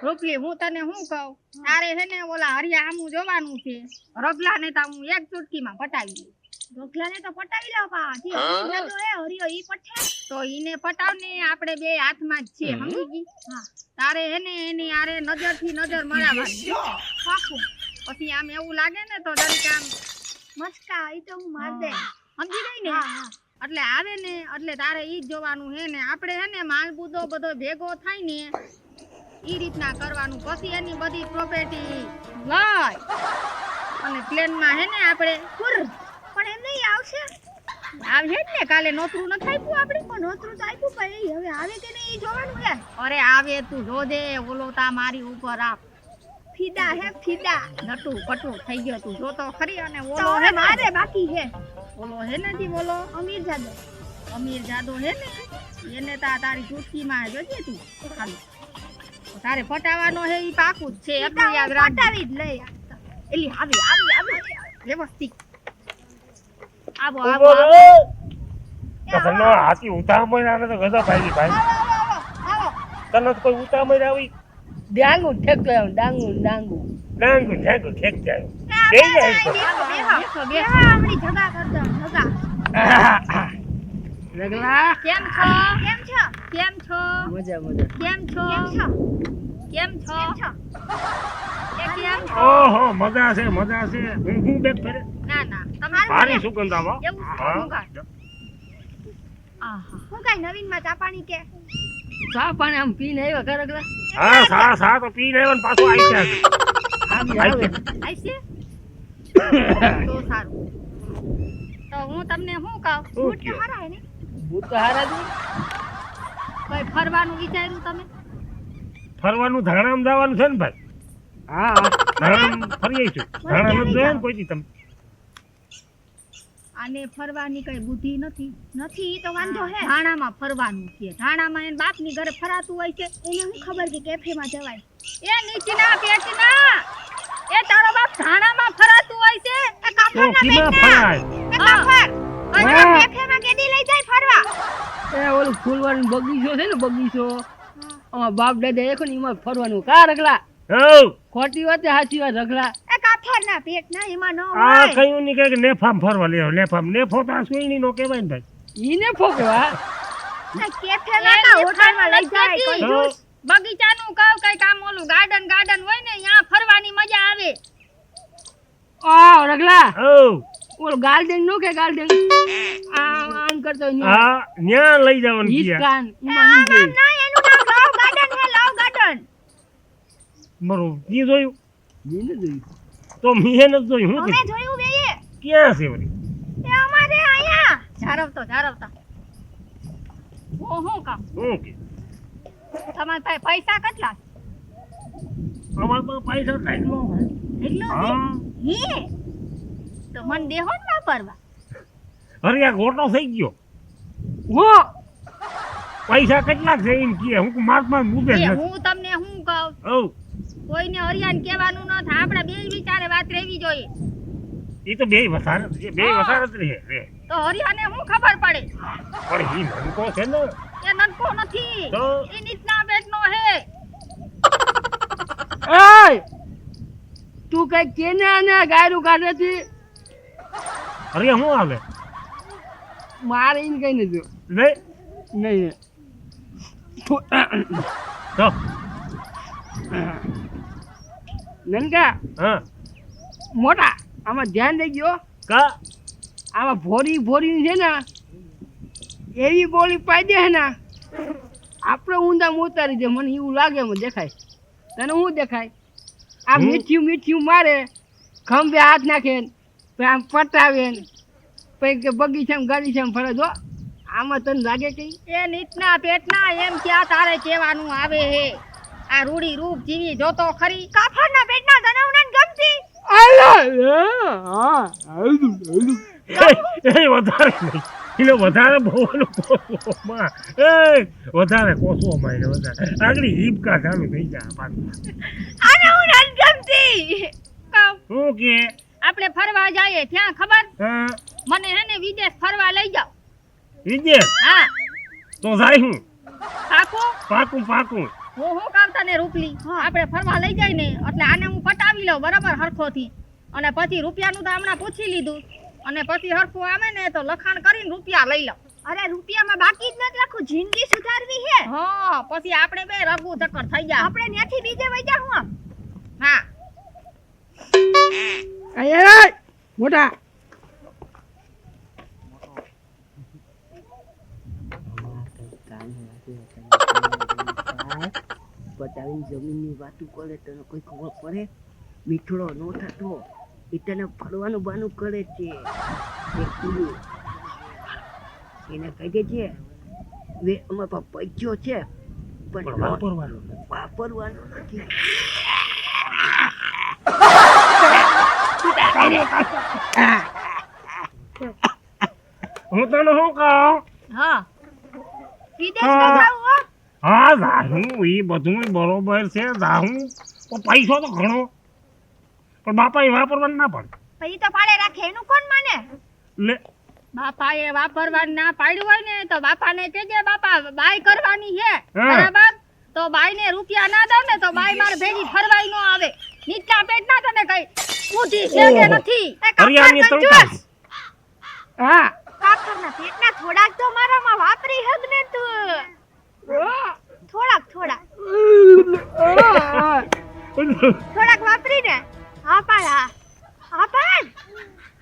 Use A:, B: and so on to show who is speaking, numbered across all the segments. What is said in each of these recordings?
A: રૂપલી હું તને શું કહું તારે છે ને ઓલા હરિયા આમું જોવાનું છે રગલા ને તો હું એક ચૂટકીમાં પટાવી દઉં રગલા ને તો પટાવી લો પાછી હરિયો ઈ પઠે તો ઈને પટાવ ને આપણે બે હાથમાં જ છે સમજી ગઈ હા તારે હે ને એની આરે નજર થી નજર મળાવવાની પાકું પછી આમ એવું લાગે ને તો ડરી કામ મસ્કા ઈ તો હું માર દે સમજી ગઈ ને એટલે આવે ને એટલે તારે ઈ જ જોવાનું હે ને આપણે હે ને માલ બુદો બધો ભેગો થાય ને ઈ રીતના કરવાનું પછી એની બધી પ્રોપર્ટી લઈ અને પ્લેનમાં હે ને આપણે પણ એમ નહીં આવશે આવશે જ ને કાલે નોતરું ન થાયપું આપણે પણ નોતરું તો આપ્યું પણ ઈ હવે આવે કે નહીં ઈ જોવાનું હે અરે આવે તું જોજે ઓલો તા મારી ઉપર આપ ફીદા હે ફીદા નટુ પટુ થઈ ગયો તું જો તો ખરી અને ઓલો હે મારે બાકી હે ઓલો હે ને જી બોલો અમીર જાદો હે ને એને તારી ચૂટકીમાં જોજે તું ખાલી તારે પટાવાનો હે ઈ પાકું જ છે એટલું યાદ રાખ પટાવી જ લઈ એલી આવી વ્યવસ્થિત આવો
B: તને હાથી ઉતામણ આવે તો ગધા ભાઈ ભાઈ તને કોઈ ઉતામણ આવી
C: ડાંગુ ઠેક ડાંગુ
B: ઠેક જાય બે જાય
A: બેહો આપણી જગા કર દો જગા
C: રગલા
A: કેમ છો
C: મજા
A: કેમ છો
B: ઓહો મજા છે હું બેક ફરે
A: ના તમારું
B: ભારી સુગંધ આવો
A: એવું આહા હું કઈ નવીન માં ચા પાણી કે
C: ચા પાણી આમ પીને આવ્યા કર રગલા
B: હા સા તો પી લેવન પાછો આવી જાય
A: આઈસે તો સારું તો હું તમને શું કહું બૂટ તો હારા હે ને
C: બૂટ તો હારા છે
A: કોઈ ફરવાનું વિચાર્યું તમે
B: ફરવાનું ધાણામ જવાનું છે ને ભાઈ
C: હા
B: ધાણામ ફરી આવીશું ધાણા નથી જોયા ને કોઈ તમે
A: આને ફરવાની કઈ બુદ્ધિ નથી ઈ તો વાંધો હે ધાણામાં ફરવાનું છે ધાણામાં એન બાપની ઘરે ફરાતું હોય છે એને હું ખબર કે કેફેમાં જવાય એ નીચના પેટના એ તારો બાપ ધાણામાં ફરાતું હોય છે એ કાફરના પેટના એ કાફર અને કેફેમાં કેદી લઈ જાય ફરવા
C: એ ઓલું ફૂલવાનો બગીચો છે ને બગીચો અમાર બાપ દાદા એકો ને એમાં ફરવાનું કા રગલા ખોટી વાત સાચી વાત રગલા
A: એ કાફરના પેટના એમાં ન હોય
B: આ કયું ની કે નેફામ ફરવા લેવો નેફો તો સુઈની નો કહેવાય ને ભાઈ
C: ઈને ફોકવા
A: કેફેમાં કા હોટલમાં લઈ જાય કોઈ જ્યુસ બગીચાનું કહું કઈ કામ ઓલું ગાર્ડન હોય ને ત્યાં ફરવાની મજા આવે
C: આ રગલા ઓલો ગાર્ડન નો કે ગાર્ડન આમ કરતો
B: હા ન્યા લઈ જવાનું
C: ઈસ્કાન
A: ના એનું નામ લવ ગાર્ડન હે લવ ગાર્ડન
B: બરોબર ઈ જોયું
C: ઈને જોયું
B: તો મેં ન જોયું હું
A: અમે જોયું બેયે
B: ક્યાં છે વળી
A: એ અમારે આયા જારવતા હું કામ
B: હું કે
A: તમાર પાસે પૈસા કેટલા
B: અમાર પાસે પૈસા એટલો
A: એટલો
B: હા
A: હે તો મન દેહો ને વાપરવા
B: અરે આ ગોટો થઈ ગયો
C: હો
B: પૈસા કેટલા છે એમ કે હું મારમાં મુદે
A: એ
B: નથી
A: હું તમને શું કહું
B: ઓ
A: કોઈને હરિયાન કહેવાનું ન થાય આપણે બે વિચારે વાત રહેવી જોઈએ
B: ઈ તો બે વસાર જ રહે
A: તો હરિયાને શું ખબર પડે
B: પણ ઈ નનકો છે ને
A: એ નનકો નથી
B: તો
A: એ નીચના પેટનો હે
C: એય તું કઈ કેને આને ગાયરું કાઢે છે
B: અરે હું આવે
C: મારે ઈને કઈ નથી
B: લે
C: નહીં
B: તો
C: નનકા
B: હા
C: મોટા આમાં ધ્યાન દઈ ગયો
B: કા
C: આમાં ભોરી છે ને એવી ગોળી પાઈ દે ને આપણે ઊંધા ઉતારી દે મને એવું લાગે મને દેખાય તને શું દેખાય આ મીઠ્યું મારે ખંભે હાથ નાખે પછી આમ પટાવે પછી કે બગીચામાં ગાડીચામાં ફરે જો આમાં તને લાગે કઈ
A: એ નીચના પેટના એમ ક્યાં તારે કહેવાનું આવે હે આ રૂડી રૂપ જીવી જોતો ખરી કાફરના પેટના જનાવને ગમતી
B: એ વધારે નહીં એટલે વધારે બોલું કોસોમાં વધારે કોસોમાં એટલે વધારે આગળ હિપકા ચાલુ થઈ જાય પાછું
A: આને હું નથી ગમતી
B: શું કે
A: આપણે ફરવા જઈએ ત્યાં ખબર
B: હા
A: મને હે ને વિદેશ ફરવા લઈ જાવ
B: વિજય
A: હા
B: તો જાય હું
A: પાકું
B: પાકું
A: હું કામ હતા ને રૂપલી આપણે ફરવા લઈ જાય ને એટલે આને હું પટાવી લઉં બરાબર હરખોથી અને પછી રૂપિયાનું તો હમણાં પૂછી લીધું અને પછી હરખું આવે ને તો લખાણ કરીને રૂપિયા લઈ લઉં
D: અરે રૂપિયામાં બાકી જ નથી રાખું જિંદગી સુધારવી હે
A: હા પછી આપણે બે રઘુ ચક્કર થઈ જાય
D: આપણે ત્યાંથી બીજે વઈ જા હું
A: હા
C: અરે મોટા પટાવીને જમીનની વાતું કરે તને કોઈ ખબર પડે મીઠડો નો થતો એ તને ફરવાનું બાનું કરે છે એને કહે છે વે અમારા પાસે પૈસો છે પણ વાપરવાનો નથી
B: હું તને શું કહું
A: હા
D: વિદેશ ન જાવું હો
B: હા જાહું એ બધું બરોબર છે જાહું પણ પૈસો તો ઘણો પણ બાપા એ વાપરવાનું ના પડે
D: પછી તો પાડે રાખે એનું કોણ માને
B: લે
A: બાપાએ વાપરવાનું ના પાડ્યું હોય ને તો બાપાને કહેજે બાપા બાય કરવાની છે
B: હા.
A: બરાબર તો બાઈને રૂપિયા ના દઉં ને તો બાઈ મારે ભેગી ફરવાય ન આવે નીચલા પેટ ના તને કઈ બુદ્ધિ છે કે
B: ઓહો.
A: નથી
B: હરિયાની તળતા
C: હા
D: કાકરના પેટના થોડાક તો મારામાં વાપરી હગ ને તું થોડાક વાપરી ને હા પાડ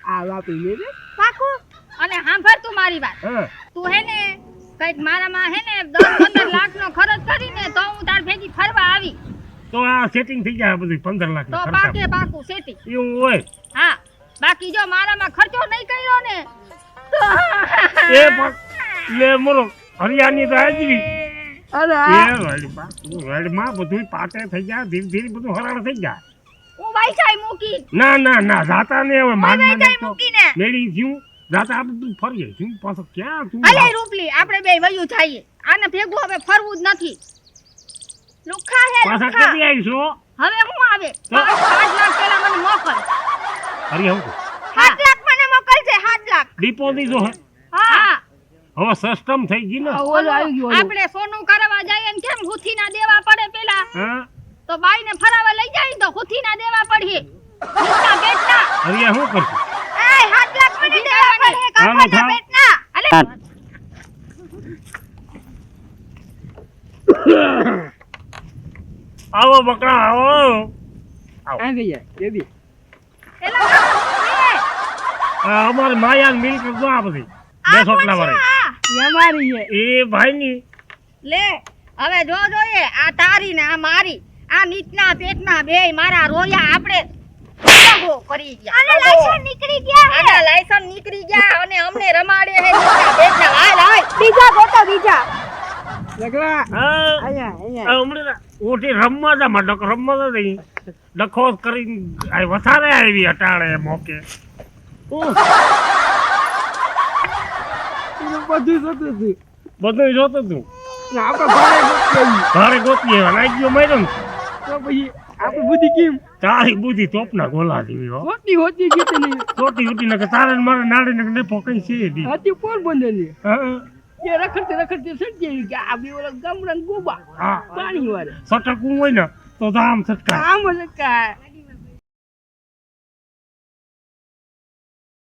C: આ વાપરી લે રે
D: પાકું
A: અને સાંભળ તું મારી વાત
B: હા
A: તું હે ને કઈક મારામાં હે ને 10-15 લાખ નો ખર્ચ કરીને તો હું તાર ભેગી ફરવા આવી
B: તો આ સેટિંગ થઈ જાય બધું 15 લાખ
A: તો પાકે પાકું સેટી
B: એવું હોય
A: હા બાકી જો મારામાં ખર્ચો નહીં કર્યો ને તો
B: એ પણ લે મોરો હરિયાની તો હાજરી
C: અરે
B: એ રેડમાં બધું પાટે થઈ જાય ધીરે ધીરે બધું હરાણ થઈ જાય
A: હું વાઈસાઈ મૂકી
B: ના જાતા ને હવે માન માન તો
D: મૂકીને
B: મેળી થયું જાતા આ બધું ફરીએ શું પાછો ક્યાં તું
A: અલે રૂપલી આપણે બે વયું થઈએ આને ભેગું હવે ફરવું જ નથી
D: લુખા હે
B: પાછા
D: લુખા
B: કેતી આવીશો
A: હવે હું આવે 5 લાખ પેલા મને મોકલ
B: હરી હું
D: 7 લાખ મને મોકલજે 7 લાખ
B: દીપો દીધો હે
A: હા
B: હવે સિસ્ટમ થઈ ગઈ ને
C: ઓલો આવી ગયો ઓલો.
A: આપણે સોનું કરવા જઈએ ને કેમ હુથીના દેવા પડે પેલા
B: હા
A: તો બાઈને ફરાવા લઈ જાય ને તો હુથીના દેવા પડે નીચલા પેટના
B: હરિયા શું કરશું
D: એ 7 લાખ મને દેવા પડે
B: હાલો,
D: કાકરના
B: થાવ.
D: પેટના
A: અલે
B: આવો બકરા આવો
C: આવી જાય બેબી
D: એલા
B: આ અમારી માયા મિલ્ક જો આ બધી બે છોકરા વાળી
C: એ અમારી છે
B: એ ભાઈની
A: લે હવે જો જોઈએ આ તારી ને આ મારી આ નીચના પેટના બેય મારા રોયા આપણે દગો કરી ગયા
D: આને લાયસન્સ નીકળી ગયા હે
A: આના લાયસન્સ નીકળી ગયા અને અમને રમાડે હે નીચના પેટના હાલ હાલ
D: બીજા ગોતો બીજા
C: લગડા
B: હા
C: અહીંયા
B: હમણાં ઓટી રમવા જા માં ડકો રમવા જા દઈ ડખો કરીને આ વસારે આવી અટાળે મોકે
C: એનું બધું જોતું હતું
B: બધું જોતું તું
C: ને આપણે ભાડે ગોતી
B: ભારે ગોતી આવ્યા નાઈ ગયો માર્યો ને
C: તો પછી આપણે બુદ્ધિ કેમ
B: તારી બુદ્ધિ તોપના ગોલા જેવી હો
C: હોતી ગઈ તને
B: ચોટી ઉઠી ને તારે ને મારે નાડી ને ને પોકઈ છે દી
C: હતી પોરબંદરની
B: હા
C: એ રખડતી સડી કે આ બે ઓલા ગામડા ગોબા
B: હા
C: પાણી વાળે
B: સટકવું હોય ને તો આમ સટકા
C: આમ જ કાંઈ